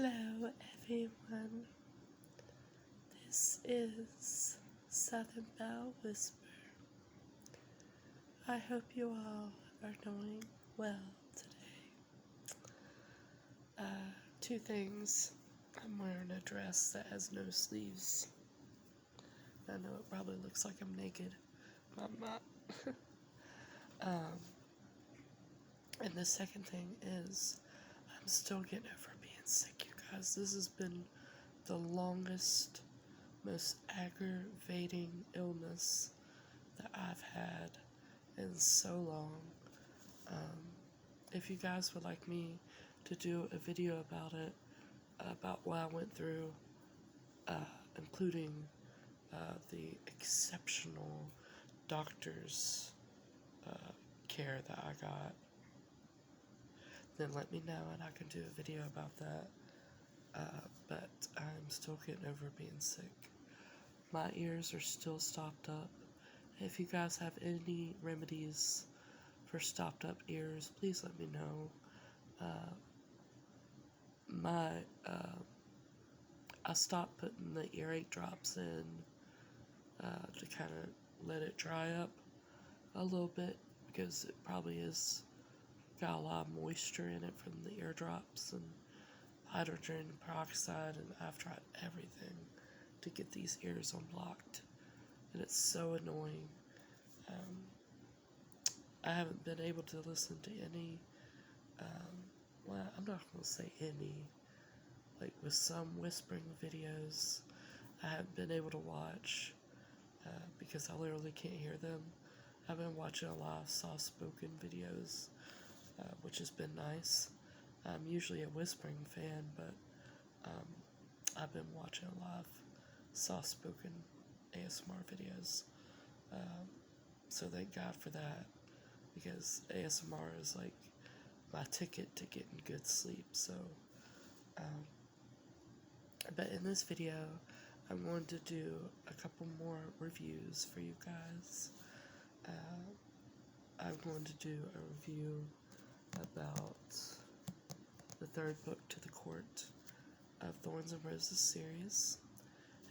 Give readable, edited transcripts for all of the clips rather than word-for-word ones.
Hello everyone, this is Southern Belle Whisper. I hope you all are doing well today. Two things. I'm wearing a dress that has no sleeves. I know it probably looks like I'm naked, but I'm not. And the second thing is, I'm still getting over being sick, you guys. This has been the longest, most aggravating illness that I've had in so long. If you guys would like me to do a video about it, about what I went through, including the exceptional doctor's care that I got, then let me know and I can do a video about that. But I'm still getting over being sick. My ears are still stopped up. If you guys have any remedies for stopped up ears, please let me know. I stopped putting the earache drops in to kind of let it dry up a little bit, because it probably has got a lot of moisture in it from the eardrops and hydrogen peroxide, and I've tried everything to get these ears unblocked, and it's so annoying. I haven't been able to listen to any, well, I'm not going to say any, like with some whispering videos, I haven't been able to watch because I literally can't hear them. I've been watching a lot of soft-spoken videos, which has been nice. I'm usually a whispering fan, but I've been watching a lot of soft-spoken ASMR videos. So thank God for that, because ASMR is like my ticket to getting good sleep. So, but in this video, I'm going to do a couple more reviews for you guys. I'm going to do a review about the third book to the Court of Thorns and Roses series,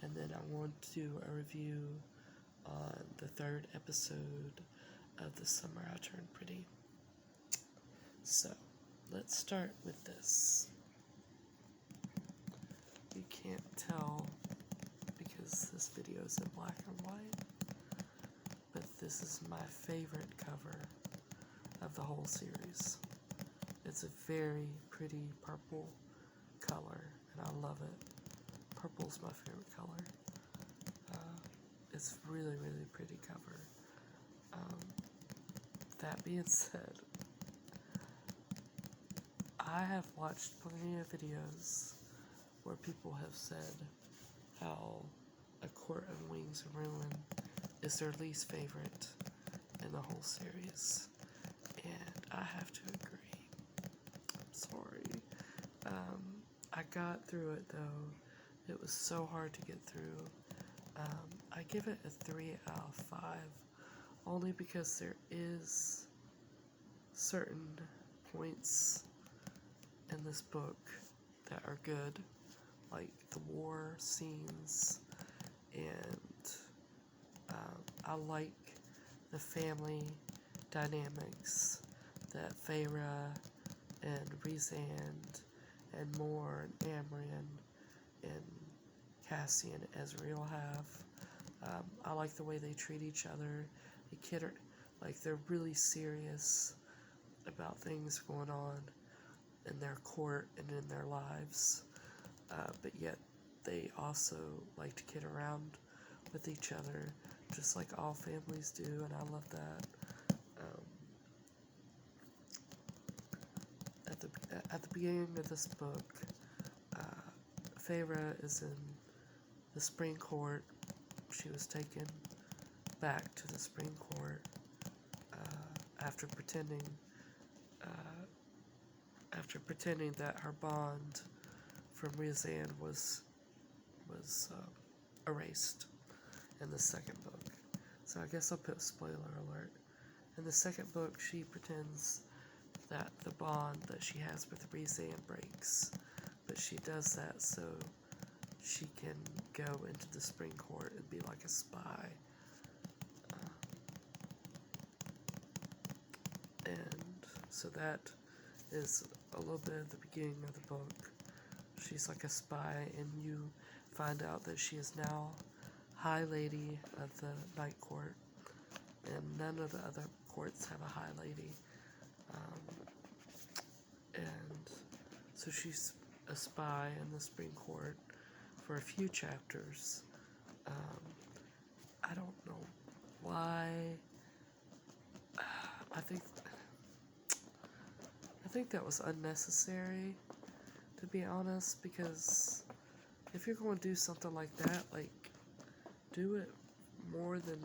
and then I want to do a review on the third episode of The Summer I Turned Pretty. So, let's start with this. You can't tell because this video is in black and white, but this is my favorite cover of the whole series. It's a very pretty purple color, and I love it. Purple's my favorite color. It's really, really pretty cover. That being said, I have watched plenty of videos where people have said how A Court of Wings and Ruin is their least favorite in the whole series, and I have to agree. I'm sorry. I got through it though. It was so hard to get through. I give it a 3 out of 5, only because there is certain points in this book that are good, like the war scenes, and I like the family dynamics that Feyre and Rhysand and Mor and Amryn and Cassie and Ezreal have. I like the way they treat each other. Like they're really serious about things going on in their court and in their lives, but yet they also like to kid around with each other, just like all families do, and I love that. At the beginning of this book, Feyre is in the Spring Court. She was taken back to the Spring Court after pretending that her bond from Rhysand was erased in the second book. So I guess I'll put a spoiler alert. In the second book, she pretends that the bond that she has with Rhysand breaks but she does that so she can go into the spring court and be like a spy. And so that is a little bit of the beginning of the book. She's like a spy, and you find out that she is now High Lady of the Night Court, and none of the other courts have a High Lady. And so she's a spy in the Spring Court for a few chapters. I don't know why. I think that was unnecessary, to be honest, because if you're going to do something like that, like, do it more than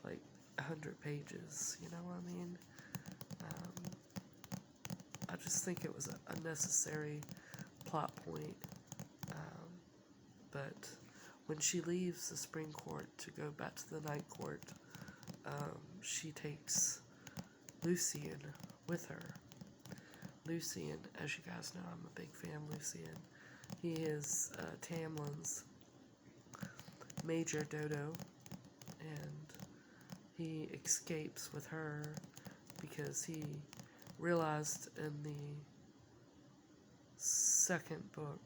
like 100 pages, you know what I mean? I just think it was an unnecessary plot point. But when she leaves the Spring Court to go back to the Night Court, she takes Lucian with her. Lucian, as you guys know, I'm a big fan of Lucian. He is Tamlin's Major Dodo, and he escapes with her because he realized in the second book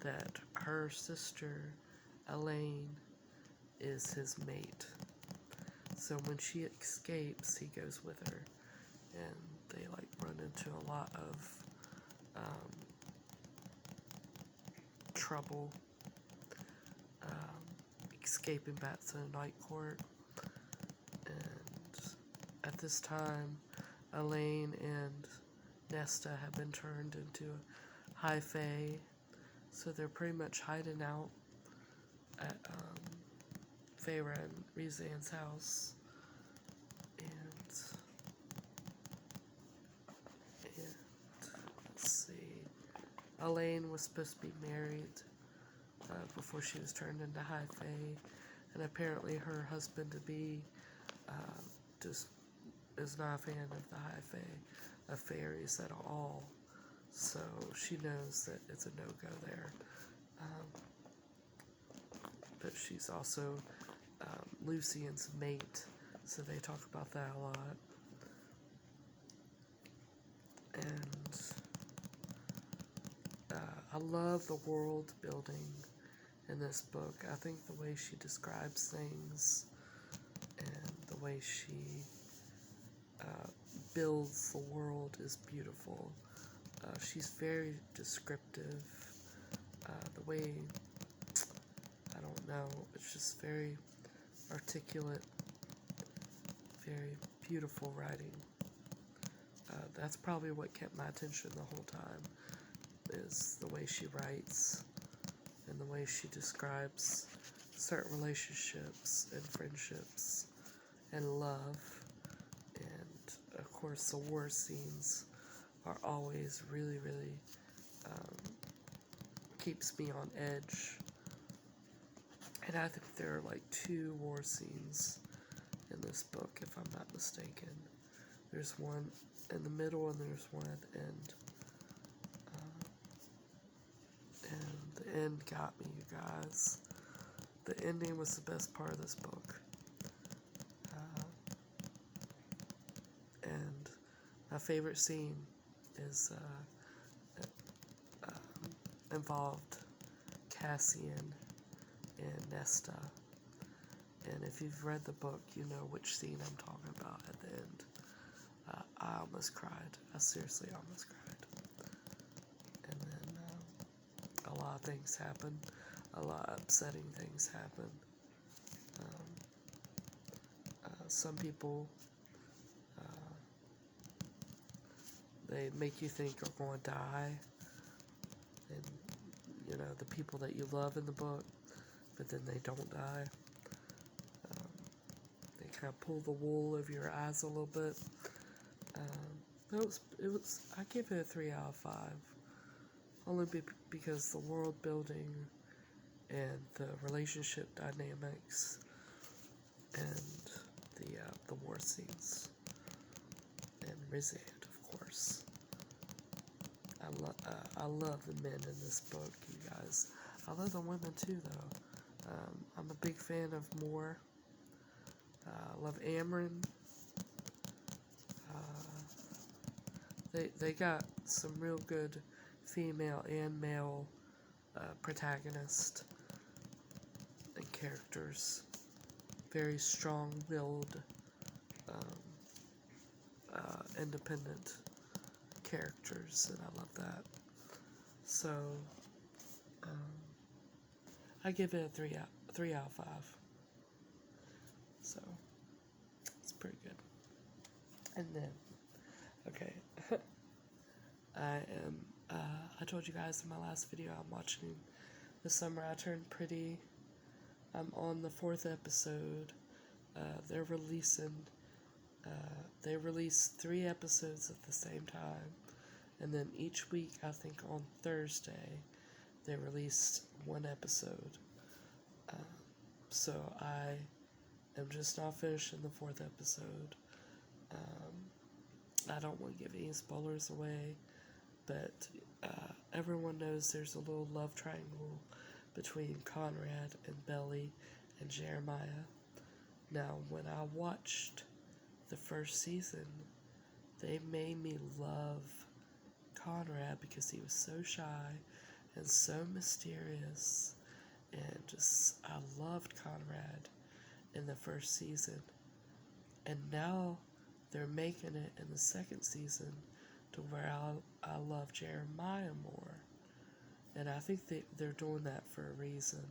that her sister Elaine is his mate. So when she escapes, he goes with her, and they like run into a lot of trouble escaping back to the Night Court. And at this time, Elaine and Nesta have been turned into High Fae, so they're pretty much hiding out at Feyre and Rhysand's house. And let's see, Elaine was supposed to be married before she was turned into High Fae, and apparently her husband-to-be just is not a fan of the High Fae, of fairies at all, so she knows that it's a no-go there. But she's also Lucian's mate, so they talk about that a lot. And I love the world building in this book. I think the way she describes things and the way she builds the world is beautiful. She's very descriptive. The way, I don't know, it's just very articulate, very beautiful writing. That's probably what kept my attention the whole time, is the way she writes and the way she describes certain relationships and friendships and love. And of course the war scenes are always really, really keeps me on edge. And I think there are like 2 war scenes in this book, if I'm not mistaken. There's one in the middle and there's one at the end. And the end got me, you guys. The ending was the best part of this book. And my favorite scene is involved Cassian and Nesta. And if you've read the book, you know which scene I'm talking about at the end. I almost cried. I seriously almost cried. And then a lot of things happen. A lot of upsetting things happen. Some people, they make you think are going to die. And, you know, the people that you love in the book, but then they don't die. They kind of pull the wool over your eyes a little bit. I give it a 3 out of 5. Only because the world building and the relationship dynamics and the war scenes and Rhysand, of course. I love the men in this book, you guys. I love the women too, though. I'm a big fan of Moore. I love Amron. They got some real good female and male protagonists and characters. Very strong-willed, independent characters, and I love that. So, I give it a 3 out of 5. So, it's pretty good. And then, okay, I told you guys in my last video I'm watching The Summer I Turned Pretty. I'm on the 4th episode. They release 3 episodes at the same time, and then each week, I think on Thursday, they released 1 episode. So I am just not finishing the 4th episode. I don't want to give any spoilers away, but everyone knows there's a little love triangle between Conrad and Belly and Jeremiah. Now, when I watched the first season, they made me love Conrad because he was so shy and so mysterious, and just, I loved Conrad in the first season. And now they're making it in the 2nd season to where I love Jeremiah more. And I think they're doing that for a reason.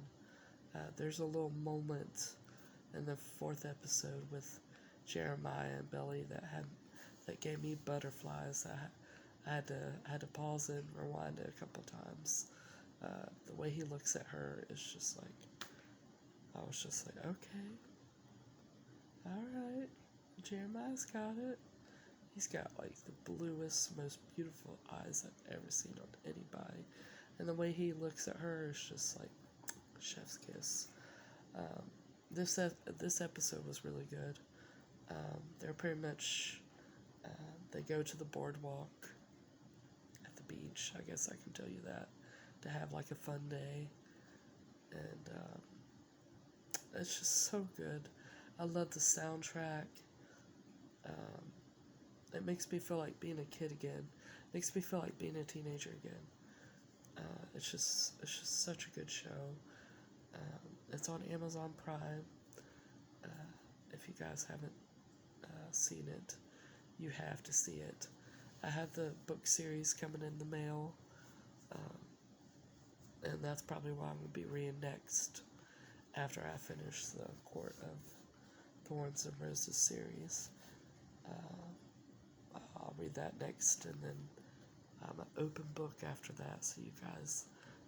There's a little moment in the 4th episode with Jeremiah and Belly that gave me butterflies. I had to pause it and rewind it a couple times. The way he looks at her is just like, I was just like, okay, alright, Jeremiah's got it. He's got like the bluest, most beautiful eyes I've ever seen on anybody. And the way he looks at her is just like chef's kiss. This episode was really good. They're pretty much, they go to the boardwalk at the beach, I guess I can tell you that, to have like a fun day. And it's just so good. I love the soundtrack. It makes me feel like being a kid again. It makes me feel like being a teenager again. It's just such a good show. It's on Amazon Prime. If you guys haven't seen it, you have to see it. I have the book series coming in the mail, and that's probably what I'm going to be reading next after I finish the Court of Thorns and Roses series. I'll read that next, and then an open book after that, so you guys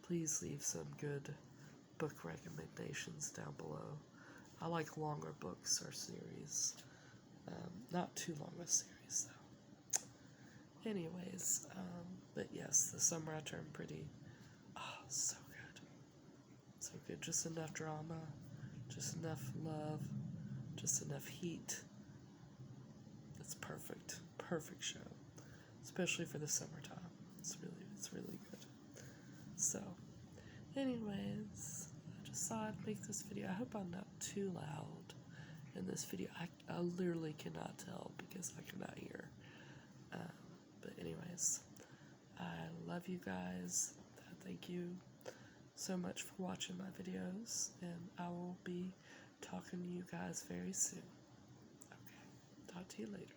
please leave some good book recommendations down below. I like longer books or series. Not too long a series, though. Anyways, but yes, The Summer I Turned Pretty. Oh, so good. So good. Just enough drama, just enough love, just enough heat. It's perfect. Perfect show. Especially for the summertime. It's really good. So, anyways, I just thought I'd make this video. I hope I'm not too loud in this video. I literally cannot tell because I cannot hear. But anyways, I love you guys. Thank you so much for watching my videos, and I will be talking to you guys very soon. Okay, talk to you later.